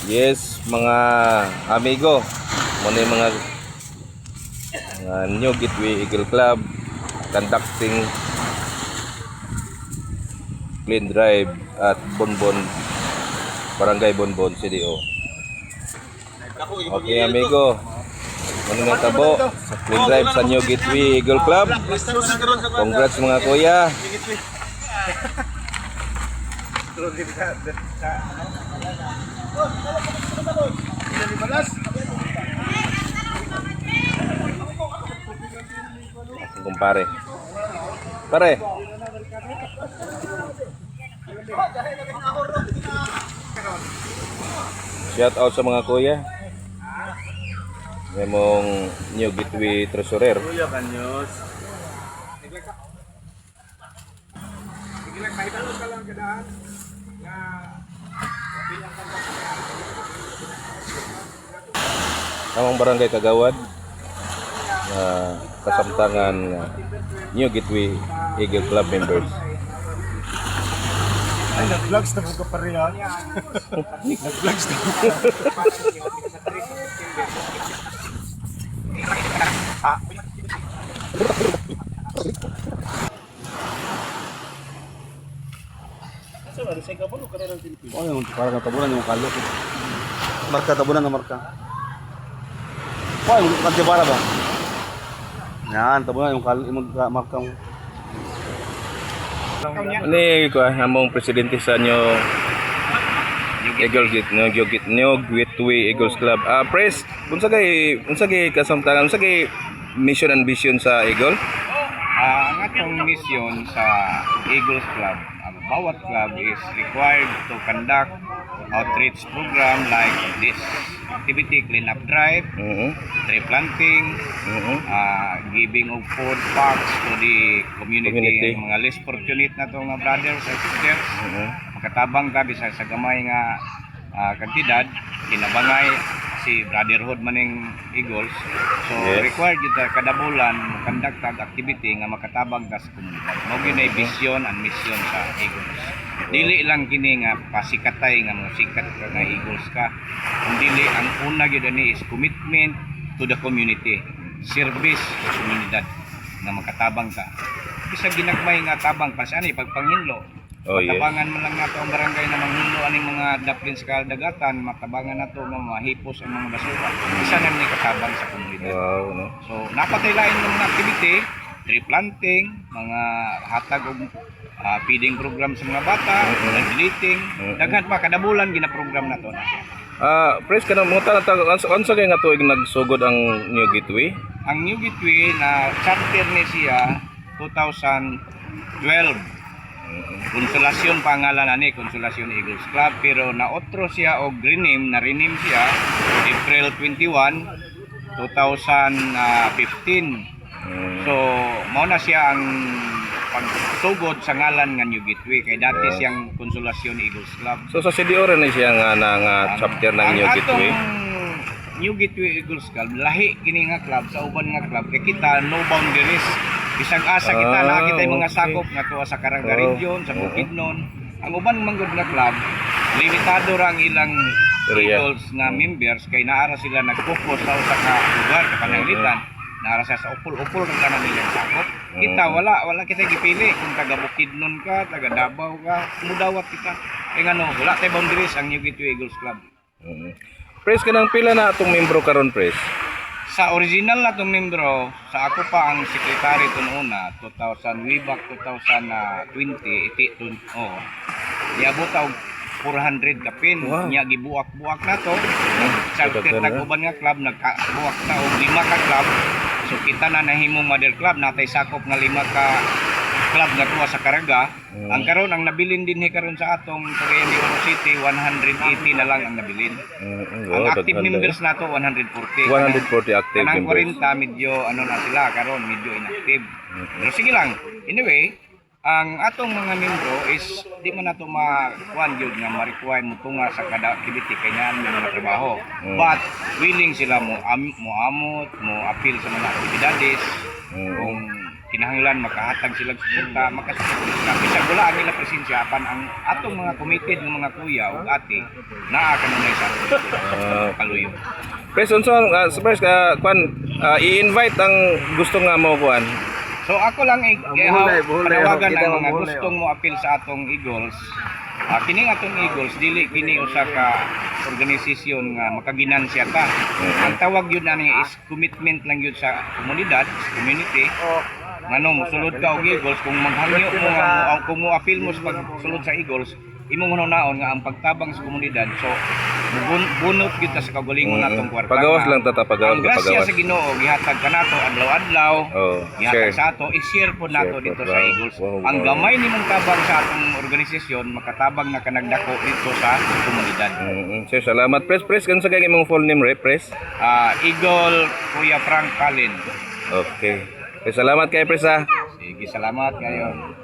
Yes, mga amigo, muna yung mga New Gateway Eagle Club conducting clean drive at Bonbon, Barangay Bonbon, CDO. Okay amigo, muna nga tabo sa clean drive sa New Gateway Eagle Club. Congrats mga kuya. Kumpare. Pare. Shout out sa mga kuya. Memong New Gateway Treasurer. Kuya Kanyos. Biglang mahitalo ka lang kadaan. Tamang barangay Kagawad na kasamtangan New Gateway Eagle Club members. Ay, nag-vlogs na mga kapareha. Nag-vlogs na mga oh, yung parang tabunan yung kalot. Marka tabunan na marka. Oh, yung kantibara ba? Yan, tabunan yung kalot, yung marka mo. Ini ko among presidente sa New Gateway Eagles Club. Press, unsa kay kasamtangan, unsa kay mission and vision sa Eagle? Ang atong mission sa Eagles Club, ang bawat club is required to conduct outreach program like this activity, clean up drive, tree planting, giving of food packs to the community. Mga less fortunate na to nga brothers and sisters, makatabang ka bisag sa gamay nga kantidad, kinabangay si brotherhood maning Eagles. So required yun kada bulan conduct activity nga makatabang ka sa komunidad. Mao gyud ay vision and mission sa Eagles. Dili lang kini nga pasikatay nga musikat ka nga Eagles ka. Kung dili ang una gyud ani is commitment to the community, service sa komunidad nga makatabang ka. Bisag ginagmay nga tabang pa sa ani pagpanghinlo. Matabangan mo lang nato ang barangay na manghinlo aning mga daplin sa kadagatan, matabangan nato nga mahipos ang mga basura. Isa na ni katabang sa komunidad. Wow, no. So napataylain ng mga activity, tree planting, mga hatag og feeding program sa mga bata, deleting, daghan pa kada bulan gina-program nato na. Press kana mo ta unsa kay nga tuig nagsugod ang New Gateway? Ang New Gateway na charter ni siya 2012. Konsolasyon pangalan ani, Konsolasyon Eagles Club, pero naotro siya og rename siya April 21, 2015. So mao na siya ang pagsugod sa ngalan nga New Gateway kay dati siyang Konsolasyon Eagles Club. So sa CDO rin siya nga chapter ng New Gateway. New Gateway Eagles Club lahi kini nga club sa uban nga club kay kita no boundaries. Bisag asa kita nakita yung mga sakop nga tuwa sa Caraga region, sa Bukidnon. Ang uban manggod nga club, limitado ra ang ilang Eagles nga members kay naara sila nag-focus sa usa ka lugar sa pananglitan. Naara sa upol-upol ra tanan nilang sakop. Kita wala kita gipili kung taga Bukidnon ka, taga Davao ka, mudawat kita. Kay ngano, wala tay boundaries ang New Gateway Eagles Club. Press kanang pila na atong membro karon, press? Sa original na itong membro, sa ako pa ang sekretary ito una, way back 2020, niabot ako 400 kapin. Niya gibuak-buak na to. Sa nag-uban nga club, nagbuak na o 5 ka club. So kita na nahimong mother club, natay sakop nga 5 ka club nga tuwa sa Caraga. Ang karon ang nabilin din karon sa atong Cagayan de Oro City 180 na lang ang nabilin. Ang active members nato 140. 140 active kanang members. 40 medyo ano na sila karon medyo inactive. Pero sige lang. Anyway, ang atong mga membro is di man nato ma-kuan gyud nga ma-require mo tunga sa kada activity kay naan mga trabaho. But willing sila mo amot, mo appeal sa mga aktibidades. Kung kinahanglan makahatag silang suporta, makasuporta sila. Bisag wala ang nila presensya apan ang atong mga committed ng mga kuya ug ate naa kanunay sa kaluyo. Pres, unsa Pres i-invite ang gusto nga mo kuan. So ako lang buhulay, panawagan kita ang ang mga buhulay, gustong mo appeal sa atong Eagles. Kining atong Eagles dili kini usa ka organisasyon nga makaginansya ta. Ang tawag yun ani is commitment lang yun sa komunidad, community. Ngano mosulod ka og Eagles kung maghangyo mo nga kung mo appeal mo sa pagsulod sa Eagles, imong hunaon nga ang pagtabang sa komunidad. So bunot kita sa kagalingon natong kwarta. Pagawas lang tata, pagawas Ang ka, grasya pagawas. sa Ginoo gihatag kanato adlaw-adlaw. Oh, Gihatag share. sa ato, i-share po nato Share po, dito wow. sa Eagles. Wow, Ang wow. gamay nimong tabang sa atong organisasyon, makatabang na kanagdako dito sa komunidad. Sir, salamat. Pres, kansa kay imong full name, Pres? Eagle Kuya Frank Kalin. Okay. Salamat kay Pres ha. Sige, salamat kayo.